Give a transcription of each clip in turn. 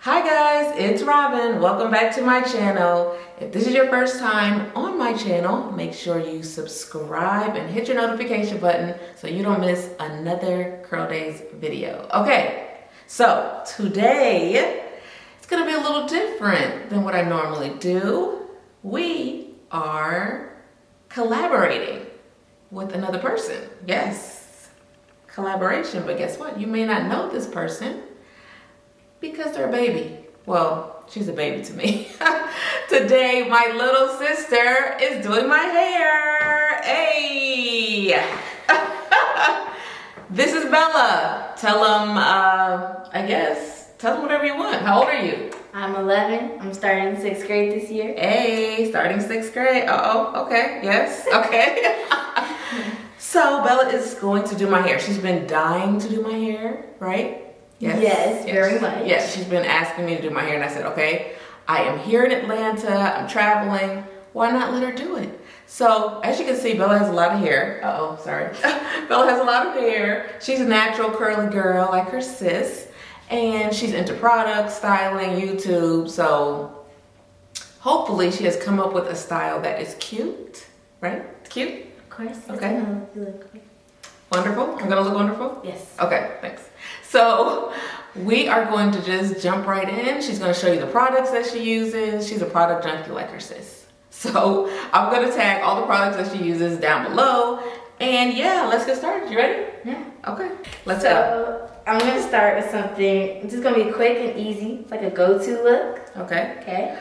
Hi guys, it's Robin. Welcome back to my channel. If this is your first time on my channel, make sure you subscribe and hit your notification button so you don't miss another Curl Days video. Okay, so today it's gonna be a little different than what I normally do. We are collaborating with another person. Yes, collaboration, but guess what? You may not know this person because they're a baby. Well, she's a baby to me. Today, my little sister is doing my hair. Hey! This is Bella. Tell them, tell them whatever you want. How old are you? I'm 11. I'm starting 6th grade this year. Hey, starting 6th grade. Uh-oh, okay, yes, okay. So Bella is going to do my hair. She's been dying to do my hair, right? Yes, very much. Yes, she's been asking me to do my hair and I said, okay, I am here in Atlanta, I'm traveling, why not let her do it? So, as you can see, Bella has a lot of hair. Uh-oh, sorry. Bella has a lot of hair. She's a natural curly girl like her sis, and she's into product, styling, YouTube, so hopefully she has come up with a style that is cute, right? Cute? Of course. Okay. You look great. Wonderful? I'm gonna look wonderful? Yes. Okay, thanks. So we are going to just jump right in. She's gonna show you the products that she uses. She's a product junkie like her sis. So I'm gonna tag all the products that she uses down below. And yeah, let's get started. You ready? Yeah. Okay, let's So go. I'm gonna start with something. It's just gonna be quick and easy. It's like a go-to look. Okay. Okay.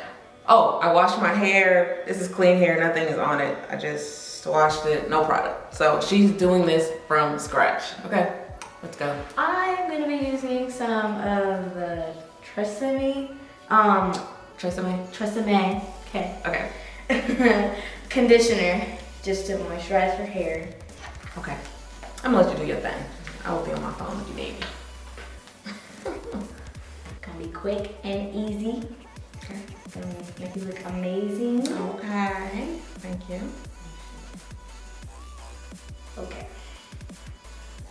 Oh, I washed my hair. This is clean hair, nothing is on it. I just washed it, no product. So she's doing this from scratch. Okay, let's go. I'm gonna be using some of the Tresemme. Tresemme? Okay. Okay. Conditioner, just to moisturize her hair. Okay. I'm gonna let you do your thing. I will be on my phone if you need me. Gonna be quick and easy. Okay. Gonna make you look amazing. Okay. Thank you. Okay.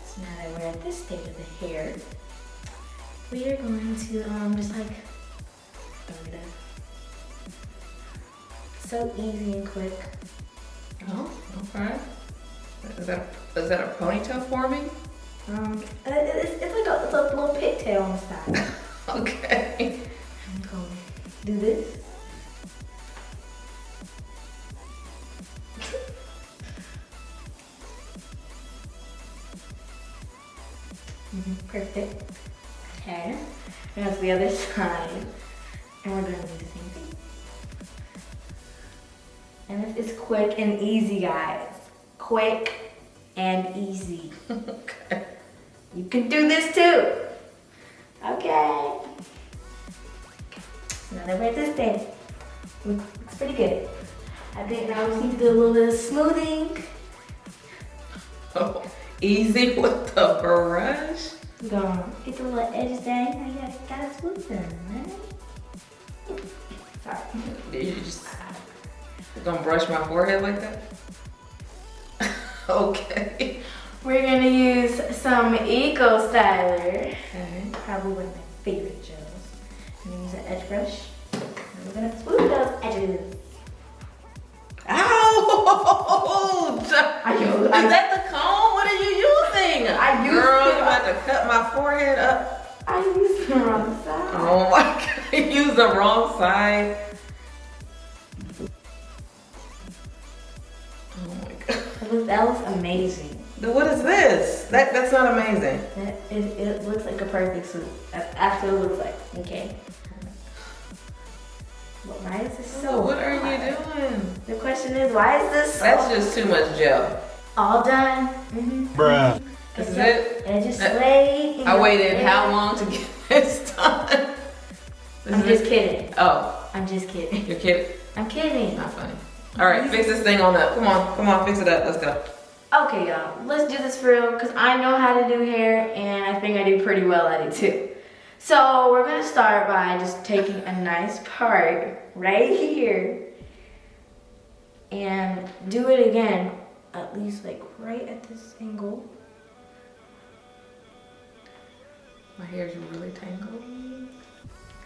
So now that we're at this stage of the hair, we are going to just like throw it up. So easy and quick. Oh, okay. Is that a ponytail forming? It's a little pigtail on the side. Okay. I'm going to do this. Perfect. Okay. Now to the other side. And we're gonna do the same thing. And this is quick and easy, guys. Quick and easy. Okay. You can do this too. Okay. So now that we're at this stage, looks pretty good. I think now we just need to do a little bit of smoothing. Oh, easy with the brush. We're gonna get the little edges down. Now you gotta smooth them, right? Sorry. You just gonna brush my forehead like that? Okay. We're gonna use some Eco Styler. Okay. Probably one of my favorite gels. I'm gonna use an edge brush. And we're gonna smooth those edges. Ouch! Is that the comb? What are you using? Girl, you about to cut my forehead up. I used the wrong side. Oh my god, you used the wrong side. Oh my god. That looks amazing. What is this? That's not amazing. It looks like a perfect suit. That's actually looks like. Okay. But why is this so What are hard? you doing? The question is, why is this so That's just too much gel. all done? Bruh. This is it? And it just lay. I waited how long to get this done? I'm just kidding. Oh, I'm just kidding. you're kidding? I'm kidding. Not funny. All right, fix this thing on up. Come on, fix it up. Let's go. Okay, y'all, let's do this for real because I know how to do hair and I think I do pretty well at it too. So we're gonna start by just taking a nice part right here and do it again, at least like right at this angle. My hair's really tangled.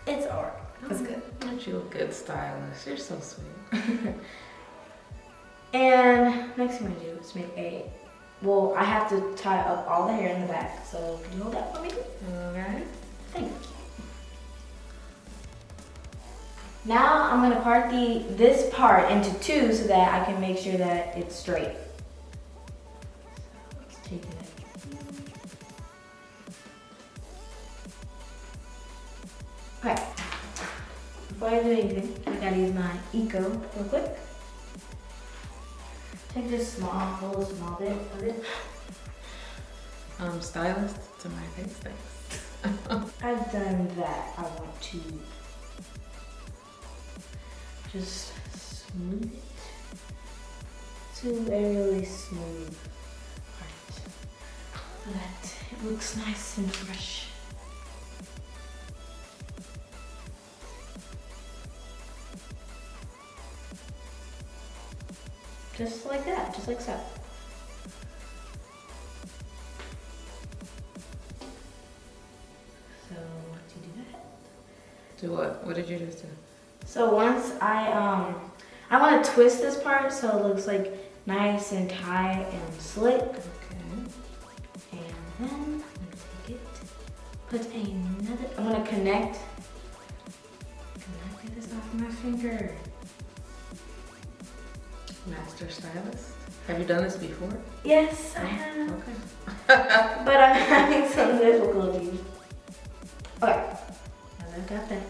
It's alright. That's good. Aren't you a good stylist? You're so sweet. And next thing I'm gonna do is make well, I have to tie up all the hair in the back. So can you hold that for me? Okay. Thank you. Now I'm gonna part this part into two so that I can make sure that it's straight. So let's take it. Okay. Before I do anything, I gotta use my Eco real quick. Take this little small bit of it. Stylist to my face, thanks. I've done that. I want to just smooth it to a really smooth part so that it looks nice and fresh. Just like that, just like so. So, do you do that? Do what? What did you just do? So once I want to twist this part so it looks like nice and tight and slick. Okay. And then I'm gonna take it, I'm gonna connect this off my finger. Master stylist. Have you done this before? Yes, I have. Okay. But I'm having some difficulty. Okay, now that I've got that,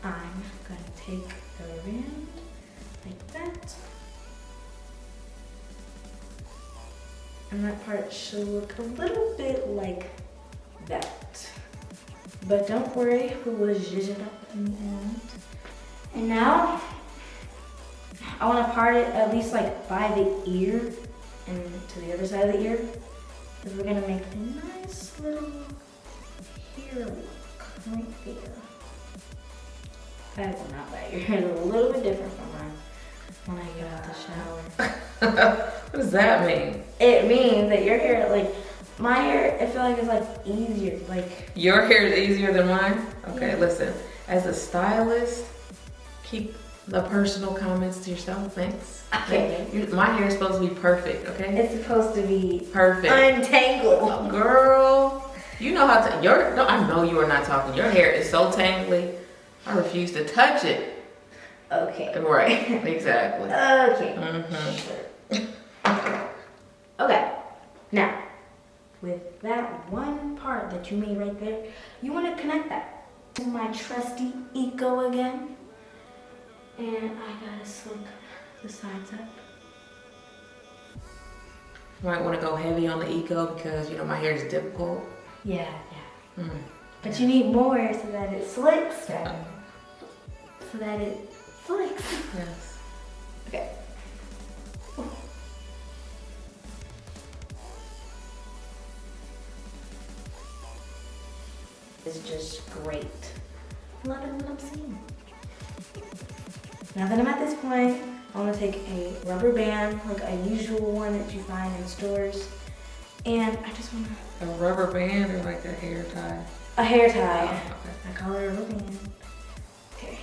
I'm gonna take the ribbon like that. And that part should look a little bit like that. But don't worry, we will zhuzh it up in the end. And now, I want to part it at least like by the ear and to the other side of the ear. Because we're going to make a nice little hair look right there. Well, not that. Your hair is a little bit different from mine when I get out the shower. What does that mean? It means that your hair, like, my hair, I feel like it's like easier. Like, your hair is easier than mine? Okay, Yeah. Listen. As a stylist, keep the personal comments to yourself. Thanks. Okay. My hair is supposed to be perfect, okay? It's supposed to be Perfect. untangled. Girl, you know how to, no, I know you are not talking. Your hair is so tangly. I refuse to touch it. Okay. Right, exactly. Okay. Mm-hmm. Okay. Now, with that one part that you made right there, you want to connect that to my trusty Eco again. And I gotta slick the sides up. You might want to go heavy on the Eco because, you know, my hair is difficult. Yeah. Mm. But you need more so that it slicks. So that it slicks. Yes. Okay. It's just great. Loving what I'm seeing. Now that I'm at this point, I want to take a rubber band, like a usual one that you find in stores, and I just want to... A rubber band or like a hair tie? A hair tie. Oh, okay. I call it a rubber band. Okay.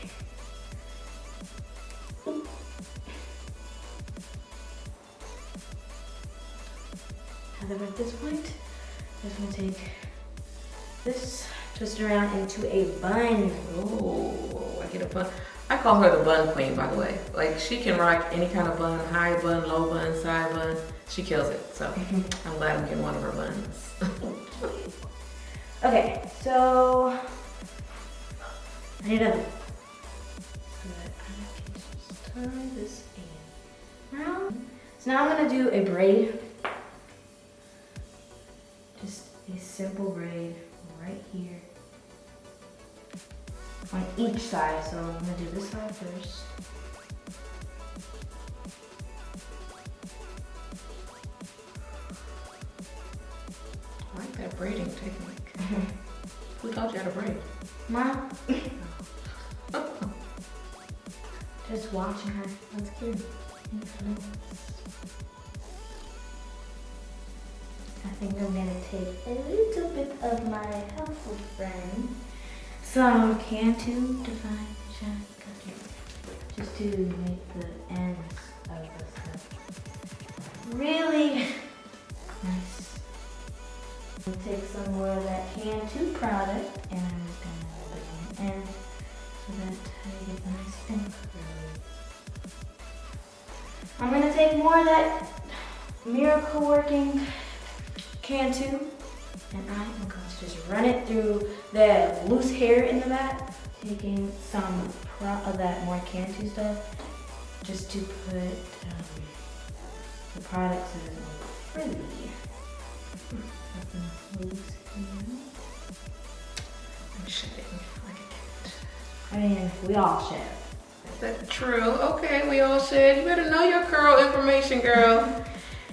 Now that we're at this point, I'm just going to take this, twist it around into a bun. Oh, I get a bun. I call her the bun queen, by the way. Like, she can rock any kind of bun, high bun, low bun, side bun. She kills it. So I'm glad I'm getting one of her buns. Okay, so I need another. So that I can just tie this in. Now, so now I'm gonna do a braid. Just a simple braid right here. On each side, so I'm gonna do this side first. I like that braiding technique. Who taught you how to braid? Mom. Just watching her. That's cute. I think I'm gonna take a little bit of my helpful friend some Cantu Define Shine just to make the ends of the stuff really nice. I'll take some more of that Cantu product and I'm just gonna put it on the end so that I get nice and curly. I'm gonna take more of that Miracle Working Cantu and I am going to just run it through the loose hair in the back, taking some of that more Cantu stuff just to put the product so it doesn't look frizzy. Loose hair. I'm shedding like a cat. I mean, we all shed. Is that true? Okay, we all shed. You better know your curl information, girl.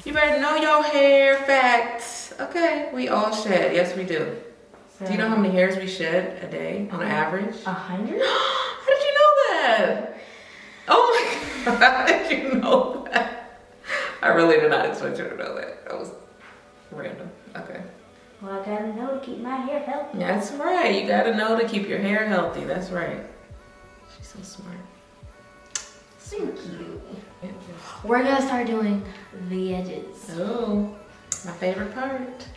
You better know your hair facts. Okay, we all shed. Yes, we do. So, do you know how many hairs we shed a day on average? 100? How did you know that? Oh my God, how did you know that? I really did not expect you to know that. That was random. Okay. Well, I gotta know to keep my hair healthy. That's right. You gotta know to keep your hair healthy. That's right. She's so smart. Thank you. We're gonna start doing the edges. Oh, my favorite part.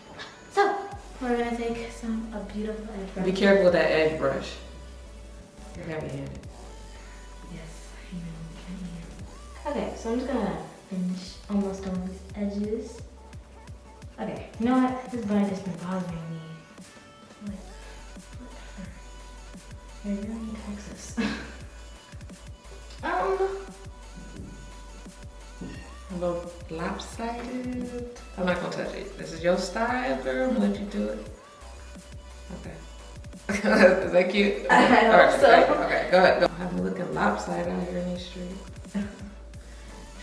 So, we're gonna take a beautiful edge brush. Be careful with that edge brush. You're heavy-handed. Yes, I know. Okay, so I'm just gonna finish almost on these edges. Okay, you know what? This bun has been bothering me. Like, whatever. You're in Texas. A little lopsided. I'm not gonna touch it. This is your style, girl. I'm gonna let you do it. Okay. Is that cute? I hope so. Okay, go ahead. Go. I'm looking lopsided out here in these streets.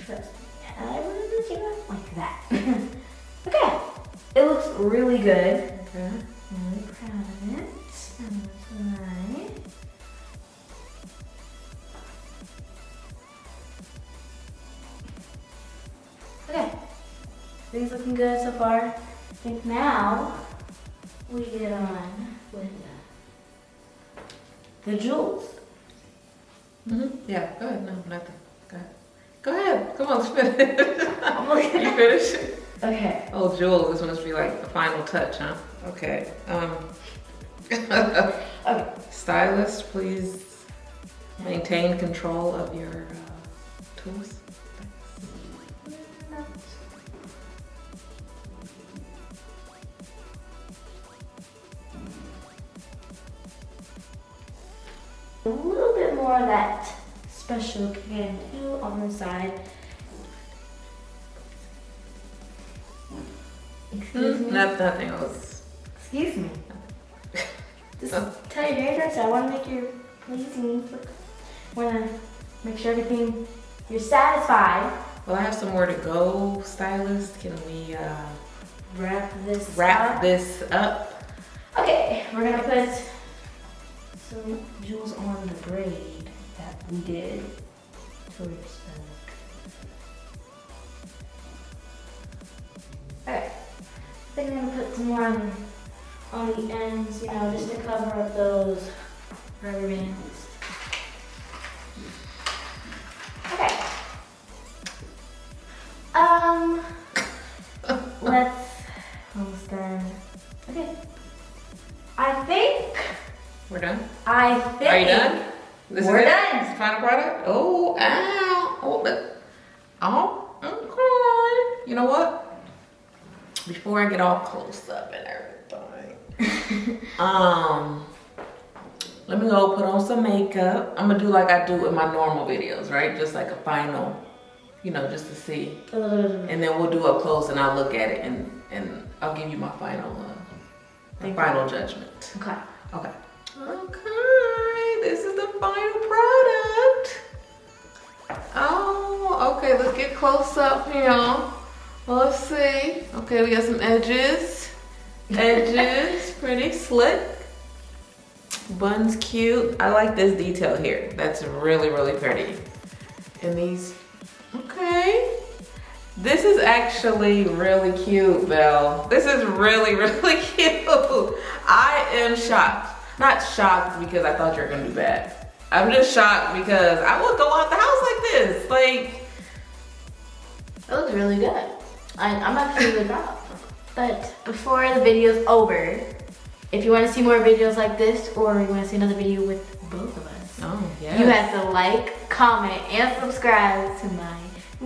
Trust me, I wouldn't let you go like that. Okay, it looks really good. Okay. I'm really proud of it. And that's right. Okay, things looking good so far. I think now we get on with the jewels. Yeah, go ahead. No, nothing. Go ahead. Go ahead. Come on, let's finish. I'm looking You at finish? Okay. Oh, Jules, this must be like the final touch, huh? Okay. Okay. Stylist, please maintain control of your tools. A little bit more of that special Cantu on the side. Excuse me? Nothing else. Excuse me. Just tell your hairdresser I want to make your pleasing. Want to make sure everything, you're satisfied. Well, I have some more to go, stylist. Can we Wrap this up? Okay, we're gonna put some jewels on the braid that we did towards the. Okay, I think I'm gonna put some more on the ends, you know, just to cover up those rubber bands. Okay. Let's almost done. Okay. I think. We're done? I think. Are you done? We're done. This is the final product? Oh, ow. Oh, okay. You know what? Before I get all close up and everything, let me go put on some makeup. I'm gonna do like I do in my normal videos, right? Just like a final, you know, just to see. And then we'll do up close and I'll look at it and I'll give you my final judgment. Okay. Okay. Okay, this is the final product. Oh, okay, let's get close up here. Well, let's see. Okay, we got some edges. Edges, pretty slick. Bun's cute. I like this detail here. That's really, really pretty. And these, okay. This is actually really cute, Belle. This is really, really cute. I am shocked. not shocked because I thought you were gonna do bad. I'm just shocked because I would go out the house like this. Like, it looks really good. I'm actually really proud. But before the video's over, if you want to see more videos like this, or you want to see another video with both of us, yeah, you have to like, comment, and subscribe to my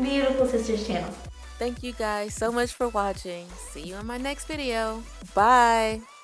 beautiful sister's channel. Thank you guys so much for watching. See you in my next video. Bye.